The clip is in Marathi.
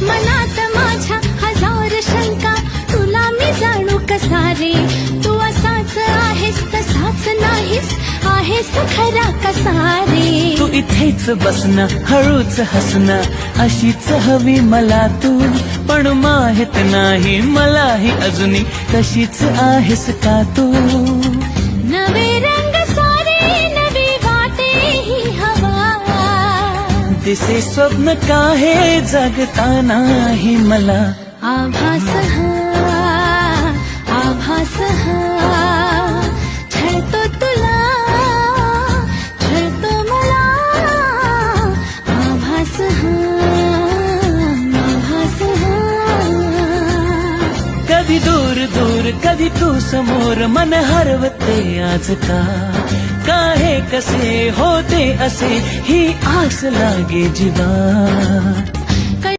मनात माझ्या हजार शंका, तुला मी जाणू कसा रे. तू असाच आहेस तसाच नाहीस, आहेस खरा कसा रे. तू इथेच बसना, हळूच हसना, अशीच हवी मला तू. पण माहित नाही मलाही अजूनही कशीच आहेस का तू. नवे रंग सारे नवी वाटे ही हवा, दिसे स्वप्न काहे जगतानाही मला. आभास हा आभास हा, छळतो तुला छळतो मला. आभास हा आभास हा. कधी दूर दूर कधी तू समोर, मन हरवते आज का. काहे कसे होते असे ही आस लागे जीवा.